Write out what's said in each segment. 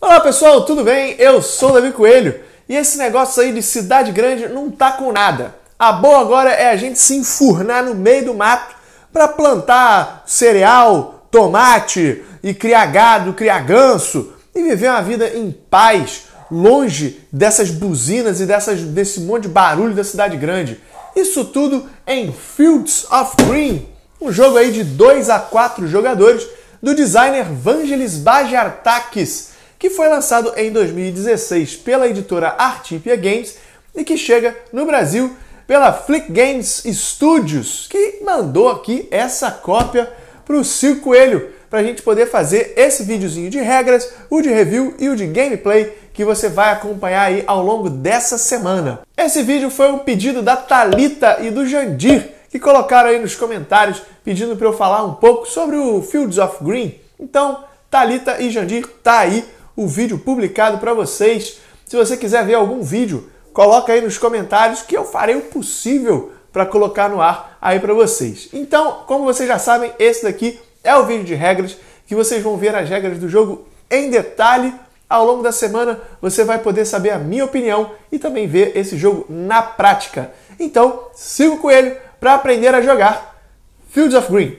Olá pessoal, tudo bem? Eu sou o Davi Coelho e esse negócio aí de cidade grande não tá com nada. A boa agora é a gente se enfurnar no meio do mato para plantar cereal, tomate e criar gado, criar ganso e viver uma vida em paz, longe dessas buzinas e desse monte de barulho da cidade grande. Isso tudo em Fields of Green, um jogo aí de 2 a 4 jogadores do designer Vangelis Bajartakis, que foi lançado em 2016 pela editora Artipia Games e que chega no Brasil pela Flick Games Studios, que mandou aqui essa cópia para o Silvio Coelho, para a gente poder fazer esse videozinho de regras, o de review e o de gameplay que você vai acompanhar aí ao longo dessa semana. Esse vídeo foi um pedido da Thalita e do Jandir, que colocaram aí nos comentários pedindo para eu falar um pouco sobre o Fields of Green. Então, Thalita e Jandir, tá aí o vídeo publicado para vocês. Se você quiser ver algum vídeo, coloca aí nos comentários que eu farei o possível para colocar no ar aí para vocês. Então, como vocês já sabem, esse daqui é o vídeo de regras, que vocês vão ver as regras do jogo em detalhe. Ao longo da semana você vai poder saber a minha opinião e também ver esse jogo na prática. Então, siga o Coelho para aprender a jogar Fields of Green.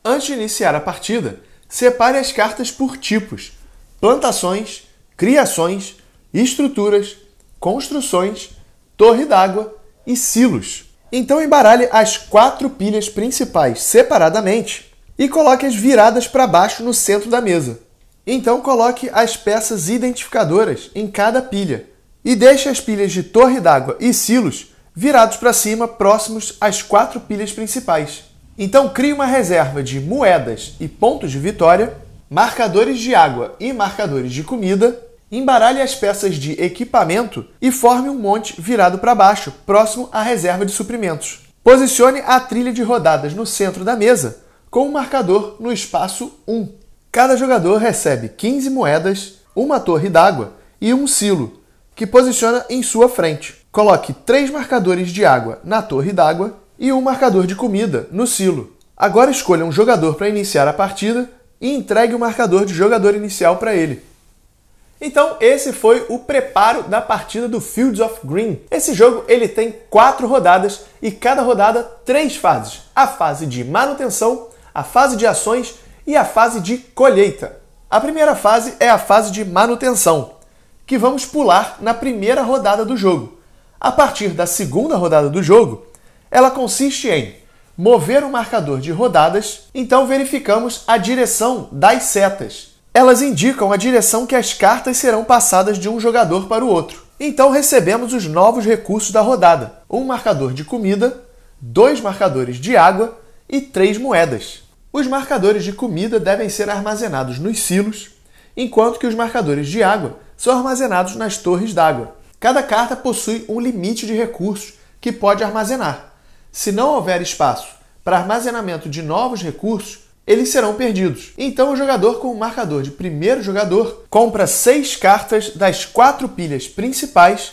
Antes de iniciar a partida, separe as cartas por tipos: plantações, criações, estruturas, construções, torre d'água e silos. Então embaralhe as 4 pilhas principais separadamente e coloque-as viradas para baixo no centro da mesa. Então coloque as peças identificadoras em cada pilha e deixe as pilhas de torre d'água e silos virados para cima, próximos às 4 pilhas principais. Então crie uma reserva de moedas e pontos de vitória, marcadores de água e marcadores de comida, embaralhe as peças de equipamento e forme um monte virado para baixo, próximo à reserva de suprimentos. Posicione a trilha de rodadas no centro da mesa, com um marcador no espaço 1. Cada jogador recebe 15 moedas, uma torre d'água e um silo, que posiciona em sua frente. Coloque 3 marcadores de água na torre d'água e um marcador de comida no silo. Agora escolha um jogador para iniciar a partida e entregue o marcador de jogador inicial para ele. Então esse foi o preparo da partida do Fields of Green. Esse jogo ele tem 4 rodadas e cada rodada 3 fases. A fase de manutenção, a fase de ações e a fase de colheita. A primeira fase é a fase de manutenção, que vamos pular na primeira rodada do jogo. A partir da segunda rodada do jogo, ela consiste em mover o marcador de rodadas, então verificamos a direção das setas. Elas indicam a direção que as cartas serão passadas de um jogador para o outro. Então recebemos os novos recursos da rodada: um marcador de comida, 2 marcadores de água e 3 moedas. Os marcadores de comida devem ser armazenados nos silos, enquanto que os marcadores de água são armazenados nas torres d'água. Cada carta possui um limite de recursos que pode armazenar. Se não houver espaço para armazenamento de novos recursos, eles serão perdidos. Então o jogador com o marcador de primeiro jogador compra 6 cartas das 4 pilhas principais,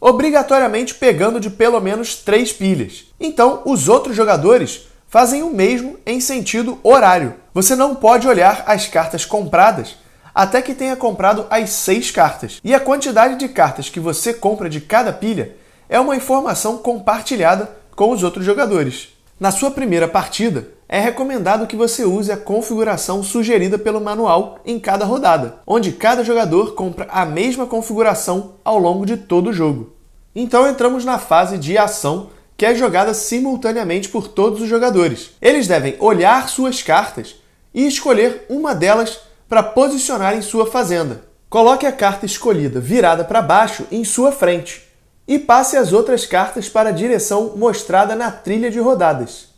obrigatoriamente pegando de pelo menos 3 pilhas. Então os outros jogadores fazem o mesmo em sentido horário. Você não pode olhar as cartas compradas até que tenha comprado as 6 cartas. E a quantidade de cartas que você compra de cada pilha é uma informação compartilhada com os outros jogadores. Na sua primeira partida, é recomendado que você use a configuração sugerida pelo manual em cada rodada, onde cada jogador compra a mesma configuração ao longo de todo o jogo. Então entramos na fase de ação, que é jogada simultaneamente por todos os jogadores. Eles devem olhar suas cartas e escolher uma delas para posicionar em sua fazenda. Coloque a carta escolhida virada para baixo em sua frente e passe as outras cartas para a direção mostrada na trilha de rodadas.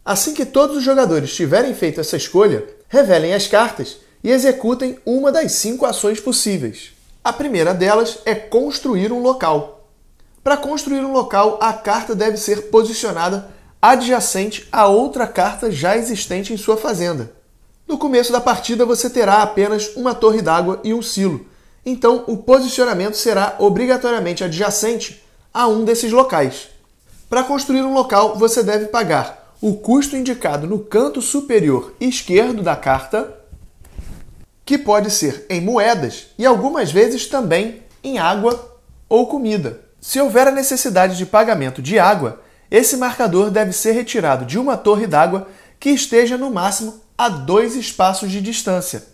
Assim que todos os jogadores tiverem feito essa escolha, revelem as cartas e executem uma das 5 ações possíveis. A primeira delas é construir um local. Para construir um local, a carta deve ser posicionada adjacente a outra carta já existente em sua fazenda. No começo da partida você terá apenas uma torre d'água e um silo, então o posicionamento será obrigatoriamente adjacente a um desses locais. Para construir um local, você deve pagar o custo indicado no canto superior esquerdo da carta, que pode ser em moedas e algumas vezes também em água ou comida. Se houver a necessidade de pagamento de água, esse marcador deve ser retirado de uma torre d'água que esteja no máximo a 2 espaços de distância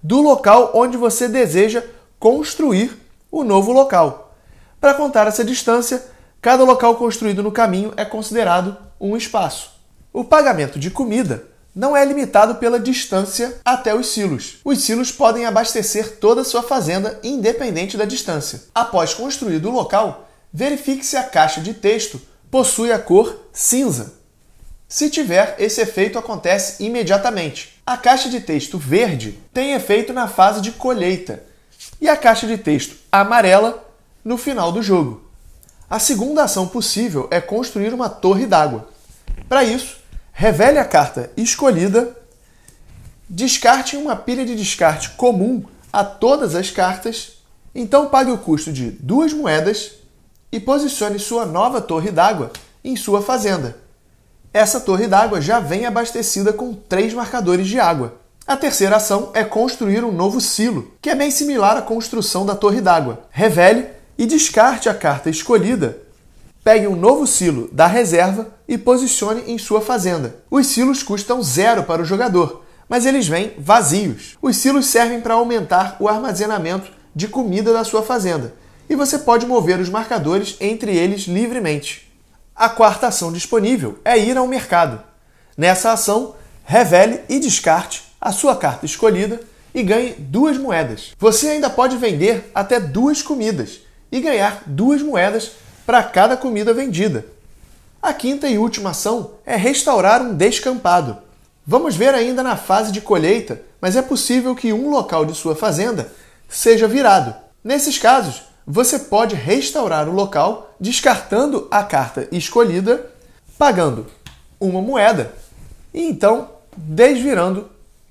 do local onde você deseja construir o novo local. Para contar essa distância, cada local construído no caminho é considerado um espaço. O pagamento de comida não é limitado pela distância até os silos. Os silos podem abastecer toda a sua fazenda independente da distância. Após construído o local, verifique se a caixa de texto possui a cor cinza. Se tiver, esse efeito acontece imediatamente. A caixa de texto verde tem efeito na fase de colheita e a caixa de texto amarela no final do jogo. A segunda ação possível é construir uma torre d'água. Para isso, revele a carta escolhida, descarte uma pilha de descarte comum a todas as cartas, então pague o custo de 2 moedas e posicione sua nova torre d'água em sua fazenda. Essa torre d'água já vem abastecida com 3 marcadores de água. A terceira ação é construir um novo silo, que é bem similar à construção da torre d'água. Revele e descarte a carta escolhida. Pegue um novo silo da reserva e posicione em sua fazenda. Os silos custam 0 para o jogador, mas eles vêm vazios. Os silos servem para aumentar o armazenamento de comida da sua fazenda, e você pode mover os marcadores entre eles livremente. A quarta ação disponível é ir ao mercado. Nessa ação, revele e descarte a sua carta escolhida e ganhe 2 moedas. Você ainda pode vender até 2 comidas e ganhar 2 moedas para cada comida vendida. A quinta e última ação é restaurar um descampado. Vamos ver ainda na fase de colheita, mas é possível que um local de sua fazenda seja virado. Nesses casos, você pode restaurar o local descartando a carta escolhida, pagando 1 moeda e então desvirando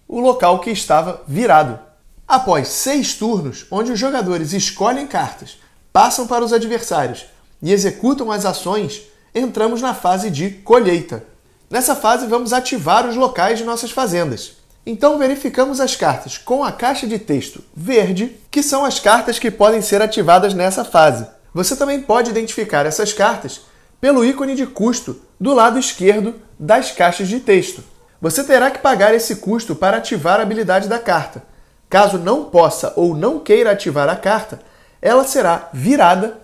o local que estava virado. Após 6 turnos, onde os jogadores escolhem cartas, passam para os adversários e executam as ações, entramos na fase de colheita. Nessa fase, vamos ativar os locais de nossas fazendas. Então, verificamos as cartas com a caixa de texto verde, que são as cartas que podem ser ativadas nessa fase. Você também pode identificar essas cartas pelo ícone de custo do lado esquerdo das caixas de texto. Você terá que pagar esse custo para ativar a habilidade da carta. Caso não possa ou não queira ativar a carta, ela será virada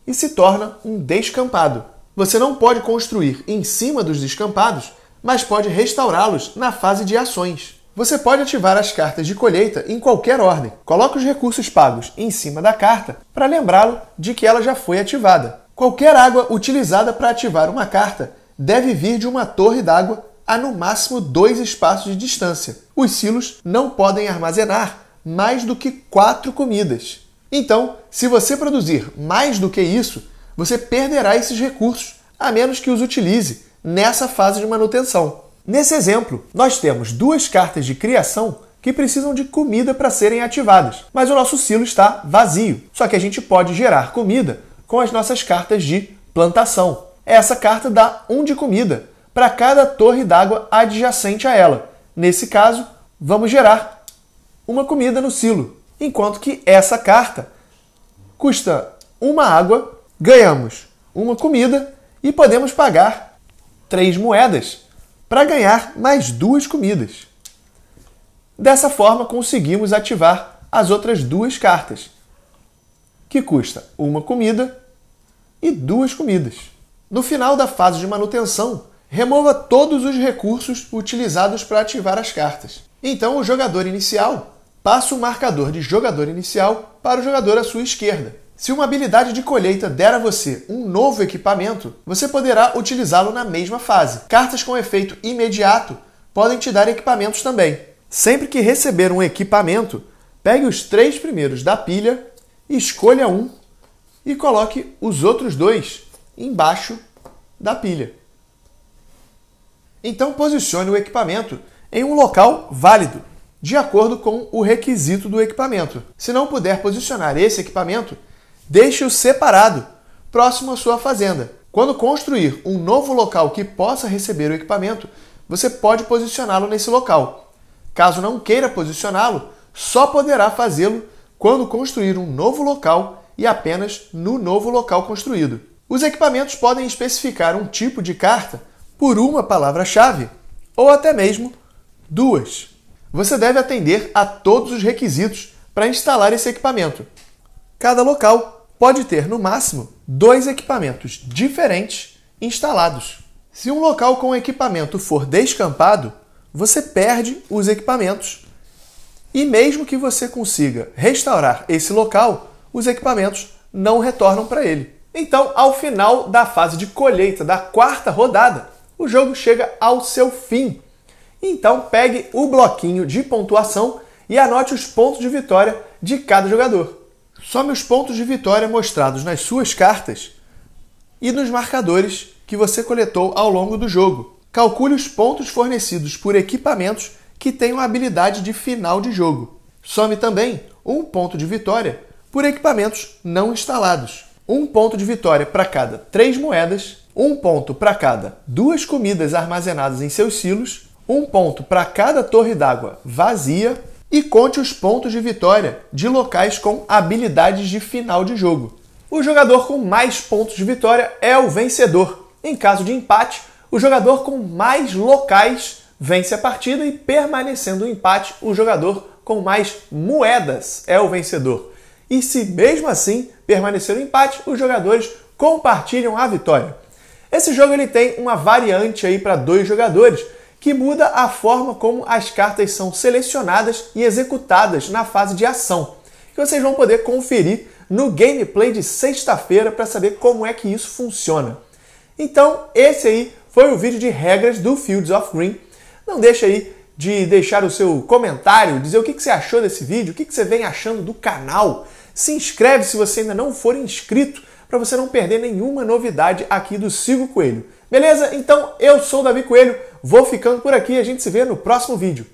e se torna um descampado. Você não pode construir em cima dos descampados, mas pode restaurá-los na fase de ações. Você pode ativar as cartas de colheita em qualquer ordem. Coloque os recursos pagos em cima da carta para lembrá-lo de que ela já foi ativada. Qualquer água utilizada para ativar uma carta deve vir de uma torre d'água a no máximo 2 espaços de distância. Os silos não podem armazenar mais do que 4 comidas. Então, se você produzir mais do que isso, você perderá esses recursos, a menos que os utilize nessa fase de manutenção. Nesse exemplo, nós temos 2 cartas de criação que precisam de comida para serem ativadas, mas o nosso silo está vazio. Só que a gente pode gerar comida com as nossas cartas de plantação. Essa carta dá 1 de comida para cada torre d'água adjacente a ela. Nesse caso, vamos gerar uma comida no silo, enquanto que essa carta custa 1 água, ganhamos 1 comida e podemos pagar 3 moedas para ganhar mais 2 comidas. Dessa forma, conseguimos ativar as outras 2 cartas, que custa 1 comida e 2 comidas. No final da fase de manutenção, remova todos os recursos utilizados para ativar as cartas. Então, o jogador inicial passa o marcador de jogador inicial para o jogador à sua esquerda. Se uma habilidade de colheita der a você um novo equipamento, você poderá utilizá-lo na mesma fase. Cartas com efeito imediato podem te dar equipamentos também. Sempre que receber um equipamento, pegue os 3 primeiros da pilha, escolha um e coloque os outros 2 embaixo da pilha. Então posicione o equipamento em um local válido, de acordo com o requisito do equipamento. Se não puder posicionar esse equipamento, deixe-o separado, próximo à sua fazenda. Quando construir um novo local que possa receber o equipamento, você pode posicioná-lo nesse local. Caso não queira posicioná-lo, só poderá fazê-lo quando construir um novo local e apenas no novo local construído. Os equipamentos podem especificar um tipo de carta por uma palavra-chave ou até mesmo duas. Você deve atender a todos os requisitos para instalar esse equipamento. Cada local pode ter, no máximo, 2 equipamentos diferentes instalados. Se um local com equipamento for descampado, você perde os equipamentos. E mesmo que você consiga restaurar esse local, os equipamentos não retornam para ele. Então, ao final da fase de colheita da 4ª rodada, o jogo chega ao seu fim. Então, pegue o bloquinho de pontuação e anote os pontos de vitória de cada jogador. Some os pontos de vitória mostrados nas suas cartas e nos marcadores que você coletou ao longo do jogo. Calcule os pontos fornecidos por equipamentos que tenham a habilidade de final de jogo. Some também um ponto de vitória por equipamentos não instalados. Um ponto de vitória para cada 3 moedas, um ponto para cada 2 comidas armazenadas em seus silos, um ponto para cada torre d'água vazia e conte os pontos de vitória de locais com habilidades de final de jogo. O jogador com mais pontos de vitória é o vencedor. Em caso de empate, o jogador com mais locais vence a partida e, permanecendo o empate, o jogador com mais moedas é o vencedor. E se mesmo assim permanecer o empate, os jogadores compartilham a vitória. Esse jogo ele tem uma variante aí para 2 jogadores, que muda a forma como as cartas são selecionadas e executadas na fase de ação, que vocês vão poder conferir no gameplay de sexta-feira para saber como é que isso funciona. Então, esse aí foi o vídeo de regras do Fields of Green. Não deixe aí de deixar o seu comentário, dizer o que você achou desse vídeo, o que você vem achando do canal. Se inscreve se você ainda não for inscrito, para você não perder nenhuma novidade aqui do Sigo Coelho. Beleza? Então, eu sou o Davi Coelho, vou ficando por aqui e a gente se vê no próximo vídeo.